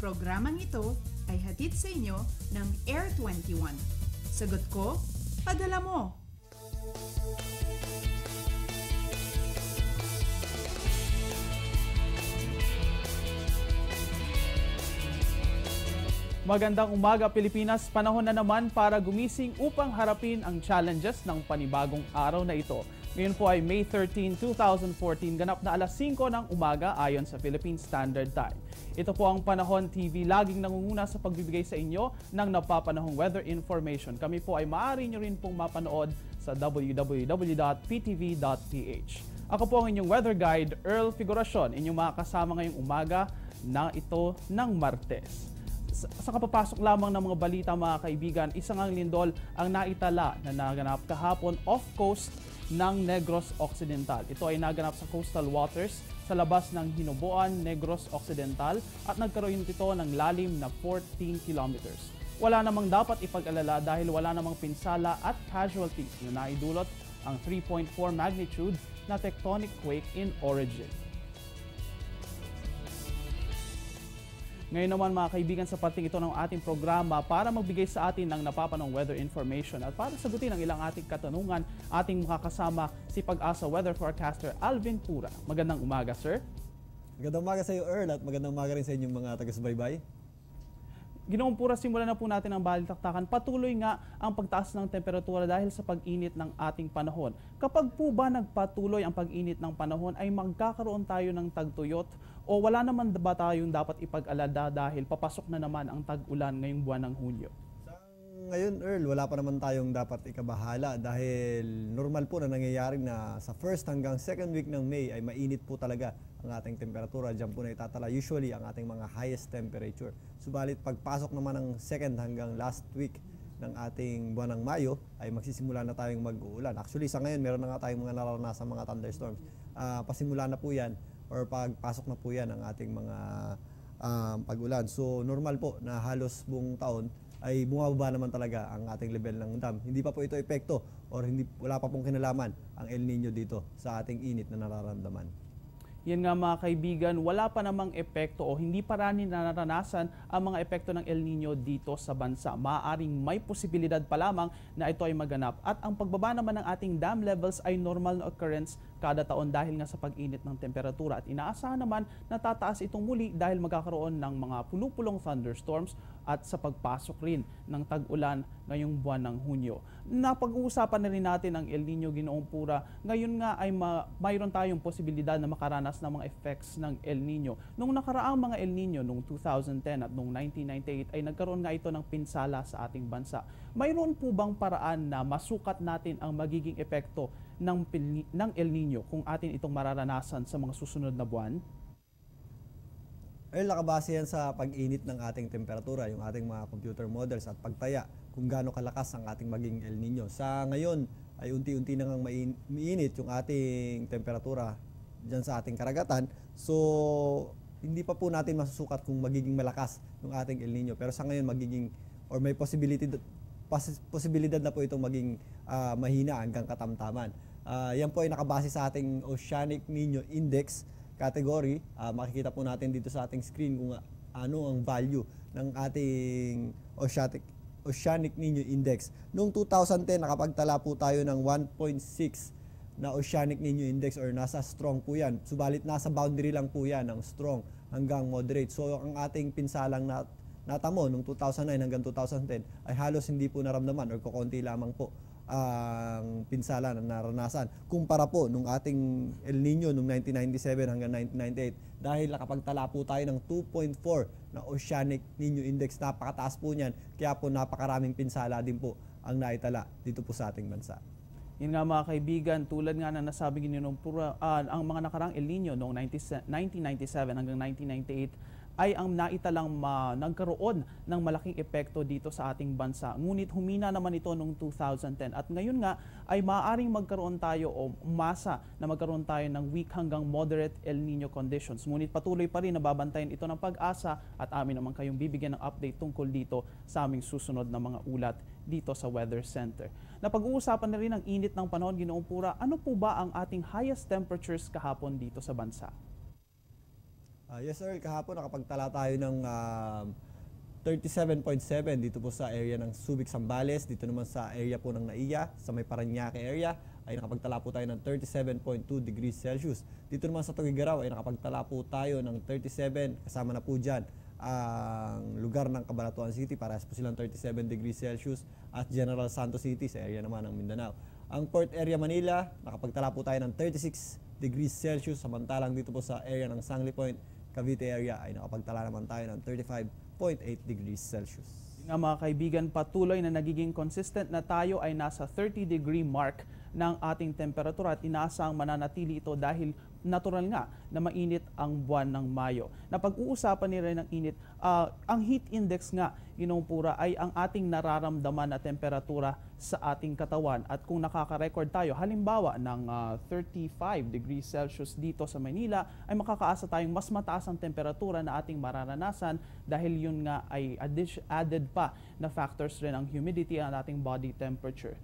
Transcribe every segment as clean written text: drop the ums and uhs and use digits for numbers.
Programang ito ay hatid sa inyo ng Air 21. Sagot ko, padala mo! Magandang umaga Pilipinas, panahon na naman para gumising upang harapin ang challenges ng panibagong araw na ito. Ngayon po ay May 13, 2014, ganap na alas 5 ng umaga ayon sa Philippine Standard Time. Ito po ang Panahon TV, laging nangunguna sa pagbibigay sa inyo ng napapanahong weather information. Kami po ay maaari nyo rin pong mapanood sa www.ptv.ph. Ako po ang inyong weather guide, Earl Figuracion, inyong makakasama ngayong umaga na ito ng Martes. Sa kapapasok lamang ng mga balita mga kaibigan, isang ang lindol ang naitala na naganap kahapon off-coast ng Negros Occidental. Ito ay naganap sa coastal waters sa labas ng Hinoboan, Negros Occidental at nagkaroon ito ng lalim na 14 kilometers. Wala namang dapat ipag-alala dahil wala namang pinsala at casualties na naidulot ang 3.4 magnitude na tectonic quake in origin. Ngayon naman mga kaibigan, sa parting ito ng ating programa para magbigay sa atin ng napapanong weather information at para sagutin ang ilang ating katanungan, ating makakasama si Pag-asa weather forecaster Alvin Pura. Magandang umaga, sir. Magandang umaga sa iyo, Earl, at magandang umaga rin sa inyong mga taga-subaybay. Ginoong Pura, simulan na po natin ang balitaktakan. Patuloy nga ang pagtaas ng temperatura dahil sa pag-init ng ating panahon. Kapag po ba nagpatuloy ang pag-init ng panahon ay magkakaroon tayo ng tagtuyot o wala naman ba tayong dapat ipag-alala dahil papasok na naman ang tag-ulan ngayong buwan ng Hunyo? Ngayon, Earl, wala pa naman tayong dapat ikabahala dahil normal po na nangyayari na sa first hanggang second week ng May ay mainit po talaga ang ating temperatura. Diyan po na itatala usually ang ating mga highest temperature. Subalit pagpasok naman ng second hanggang last week ng ating buwan ng Mayo ay magsisimula na tayong mag-uulan. Actually sa ngayon meron na nga tayong mga nararanasan mga thunderstorms. Pasimula na po yan or pagpasok na po yan ang ating mga pag-ulan. So normal po na halos buong taon ay bumababa naman talaga ang ating level ng dam. Hindi pa po ito epekto or wala pa pong kinalaman ang El Nino dito sa ating init na nararamdaman. Yan nga mga kaibigan, wala pa namang epekto o hindi pa rin naranasan ang mga epekto ng El Nino dito sa bansa. Maaaring may posibilidad pa lamang na ito ay maganap. At ang pagbaba naman ng ating dam levels ay normal na occurrence kada taon dahil nga sa pag-init ng temperatura. At inaasahan naman na tataas itong muli dahil magkakaroon ng mga pulupulong thunderstorms at sa pagpasok rin ng tag-ulan ngayong buwan ng Hunyo. Napag-uusapan na rin natin ang El Nino, Ginoong Pura. Ngayon nga ay mayroon tayong posibilidad na makaranas ng mga effects ng El Nino. Nung nakaraang mga El Nino, noong 2010 at noong 1998 ay nagkaroon nga ito ng pinsala sa ating bansa. Mayroon po bang paraan na masukat natin ang magiging epekto ng El Nino kung atin itong mararanasan sa mga susunod na buwan? Nakabase yan sa pag-init ng ating temperatura, yung ating mga computer models at pagtaya kung gaano kalakas ang ating maging El Nino. Sa ngayon ay unti-unti nang mainit yung ating temperatura dyan sa ating karagatan. So hindi pa po natin masusukat kung magiging malakas yung ating El Nino. Pero sa ngayon may posibilidad na po itong maging mahina hanggang katamtaman. Yan po ay nakabase sa ating Oceanic Nino Index category. Makikita po natin dito sa ating screen kung ano ang value ng ating Oceanic Nino Index. Noong 2010, nakapagtala po tayo ng 1.6 na Oceanic Nino Index or nasa strong po yan. Subalit nasa boundary lang po yan ng strong hanggang moderate. So ang ating pinsalang natamo noong 2009 hanggang 2010 ay halos hindi po naramdaman or kukonti lamang po ang pinsala na naranasan kumpara po nung ating El Nino noong 1997 hanggang 1998 dahil nakapagtala po tayo ng 2.4 na Oceanic Nino Index. Napakataas po niyan, kaya po napakaraming pinsala din po ang naitala dito po sa ating bansa. Yun nga mga kaibigan, tulad nga na nasabi Ginoong Pura, ang mga nakarang El Nino noong 1997 hanggang 1998 ay ang naitalang nagkaroon ng malaking epekto dito sa ating bansa. Ngunit humina naman ito noong 2010 at ngayon nga ay maaaring magkaroon tayo o umasa na magkaroon tayo ng weak hanggang moderate El Nino conditions. Ngunit patuloy pa rin nababantayan ito ng Pag-asa at amin naman kayong bibigyan ng update tungkol dito sa aming susunod na mga ulat dito sa Weather Center. Napag-uusapan na rin ang init ng panahon, Ginoong Pura. Ano po ba ang ating highest temperatures kahapon dito sa bansa? Yes sir, kahapon nakapagtala tayo ng 37.7 dito po sa area ng Subic, Zambales. Dito naman sa area po ng Naiya, sa may Parañaque area, ay nakapagtala po tayo ng 37.2 degrees Celsius. Dito naman sa Tugigaraw ay nakapagtala po tayo ng 37, kasama na po dyan ang lugar ng Cabanatuan City, parehas po silang 37 degrees Celsius, at General Santos City sa area naman ng Mindanao. Ang Port Area Manila, nakapagtala po tayo ng 36 degrees Celsius, samantalang dito po sa area ng Sangley Point, Cavite area ay nakapagtala naman tayo ng 35.8 degrees Celsius. Nga mga kaibigan, patuloy na nagiging consistent na tayo ay nasa 30-degree mark ng ating temperatura at inaasang mananatili ito dahil natural nga na mainit ang buwan ng Mayo. Napag-uusapan nila ng init, ang heat index nga, Ginoong Pura, ay ang ating nararamdaman na temperatura sa ating katawan. At kung nakaka-record tayo, halimbawa ng 35 degrees Celsius dito sa Manila, ay makakaasa tayong mas mataas ang temperatura na ating mararanasan dahil yun nga ay added pa na factors rin ang humidity at ating body temperature.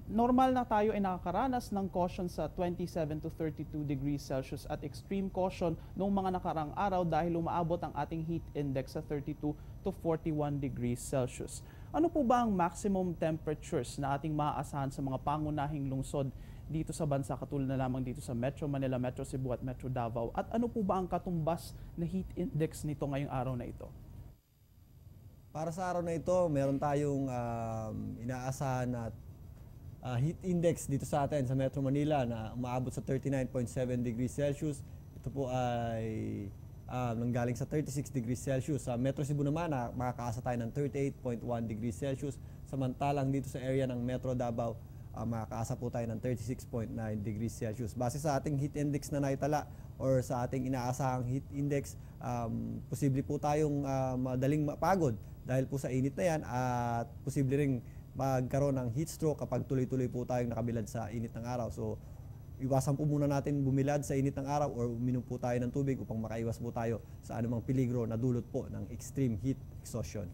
Normal na tayo ay nakakaranas ng caution sa 27 to 32 degrees Celsius at extreme caution noong mga nakarang araw dahil umaabot ang ating heat index sa 32 to 41 degrees Celsius. Ano po ba ang maximum temperatures na ating maaasahan sa mga pangunahing lungsod dito sa bansa katulad na lamang dito sa Metro Manila, Metro Cebu at Metro Davao? At ano po ba ang katumbas na heat index nito ngayong araw na ito? Para sa araw na ito, meron tayong inaasahan na heat index dito sa atin sa Metro Manila na umaabot sa 39.7 degrees Celsius. Ito po ay nanggaling sa 36 degrees Celsius. Sa Metro Cebu naman, makakaasa tayo ng 38.1 degrees Celsius. Samantalang dito sa area ng Metro Davao, makakaasa po tayo ng 36.9 degrees Celsius. Base sa ating heat index na naitala or sa ating inaasahang heat index, posible po tayong madaling mapagod dahil po sa init na yan at posible ring magkaroon ng heat stroke kapag tuloy-tuloy po tayong nakabilad sa init ng araw. So, iwasan po muna natin bumilad sa init ng araw or uminom po tayo ng tubig upang makaiwas po tayo sa anumang peligro na dulot po ng extreme heat exhaustion.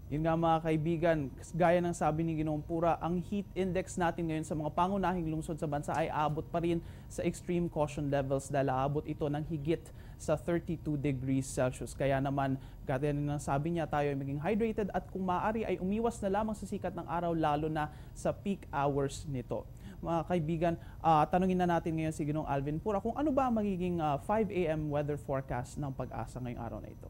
Yun nga mga kaibigan, gaya ng sabi ni Ginoong Pura, ang heat index natin ngayon sa mga pangunahing lungsod sa bansa ay aabot pa rin sa extreme caution levels dahil aabot ito ng higit sa 32 degrees Celsius. Kaya naman, gaya ng sabi niya, tayo ay maging hydrated at kung maaari ay umiwas na lamang sa sikat ng araw lalo na sa peak hours nito. Mga kaibigan, tanungin na natin ngayon si Ginoong Alvin Pura kung ano ba magiging 5 a.m. weather forecast ng Pag-asa ngayong araw na ito.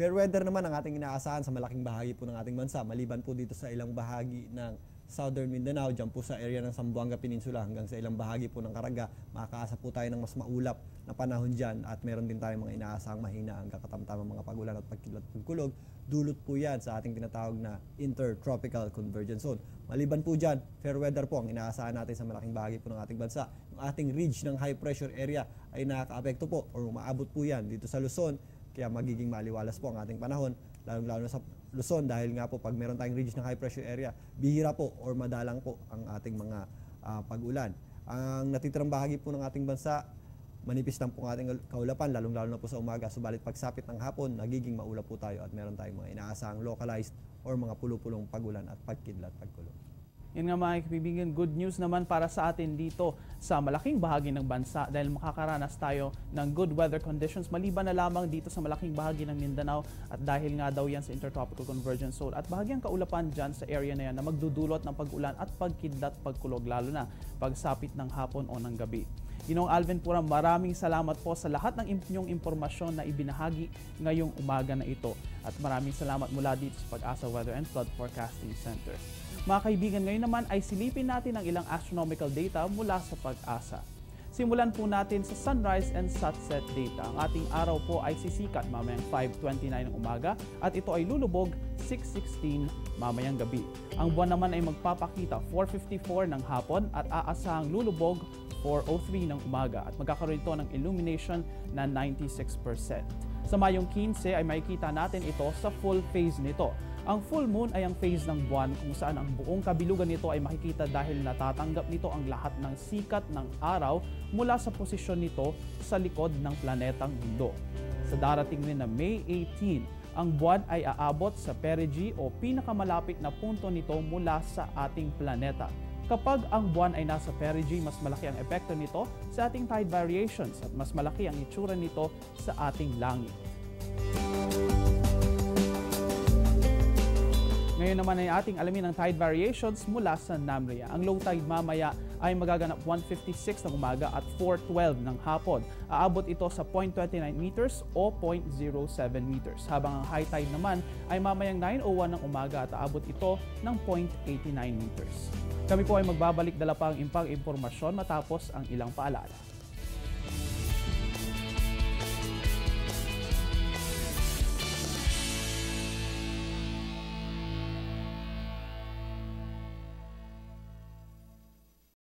Fair weather naman ang ating inaasahan sa malaking bahagi po ng ating bansa, maliban po dito sa ilang bahagi ng Southern Mindanao, dyan po sa area ng Zamboanga Peninsula hanggang sa ilang bahagi po ng Caraga, makakaasa po tayo ng mas maulap na panahon dyan at meron din tayong mga inaasahang mahina hanggang katamtamang mga pagulan at pagkidlat pagkulog. Dulot po yan sa ating tinatawag na Intertropical Convergence Zone. Maliban po dyan, fair weather po ang inaasahan natin sa malaking bahagi po ng ating bansa. Yung ating ridge ng high pressure area ay nakaka-apekto po or umaabot po yan dito sa Luzon, kaya magiging maliwalas po ang ating panahon, lalong-lalo na sa Luzon dahil nga po pag meron tayong ridge ng high pressure area, bihira po or madalang po ang ating mga pag-ulan. Ang natitirang bahagi po ng ating bansa, manipis lang po ang ating kaulapan, lalong-lalo na po sa umaga, subalit pagsapit ng hapon, nagiging maulap po tayo at meron tayong mga inaasahang localized or mga pulo-pulong pagulan at pagkidlat pagkulog. Yan nga mga kaibigan, good news naman para sa atin dito sa malaking bahagi ng bansa dahil makakaranas tayo ng good weather conditions maliban na lamang dito sa malaking bahagi ng Mindanao at dahil nga daw yan sa Intertropical Convergence Zone at bahagyang kaulapan dyan sa area na yan na magdudulot ng pag-ulan at pagkidlat pagkulog lalo na pagsapit ng hapon o ng gabi. Ginoong Alvin Pura, maraming salamat po sa lahat ng inyong impormasyon na ibinahagi ngayong umaga na ito at maraming salamat mula dito sa Pag-asa Weather and Flood Forecasting Center. Mga kaibigan, ngayon naman ay silipin natin ang ilang astronomical data mula sa Pag-asa. Simulan po natin sa sunrise and sunset data. Ang ating araw po ay sisikat mamayang 5:29 ng umaga at ito ay lulubog 6:16 mamayang gabi. Ang buwan naman ay magpapakita 4:54 ng hapon at aasahang lulubog 4:03 ng umaga at magkakaroon ito ng illumination na 96%. Sa Mayong 15 ay makikita natin ito sa full phase nito. Ang full moon ay ang phase ng buwan kung saan ang buong kabilugan nito ay makikita dahil natatanggap nito ang lahat ng sikat ng araw mula sa posisyon nito sa likod ng planetang mundo. Sa darating rin na May 18, ang buwan ay aabot sa perigee o pinakamalapit na punto nito mula sa ating planeta. Kapag ang buwan ay nasa perigee, mas malaki ang epekto nito sa ating tide variations at mas malaki ang itsura nito sa ating langit. Ngayon naman ay ating alamin ang tide variations mula sa NAMRIA. Ang low tide mamaya ay magaganap 1:56 ng umaga at 4:12 ng hapon. Aabot ito sa 0.29 meters o 0.07 meters. Habang ang high tide naman ay mamayang 9:01 ng umaga at aabot ito ng 0.89 meters. Kami po ay magbabalik dala pa ang impang impormasyon matapos ang ilang paalala.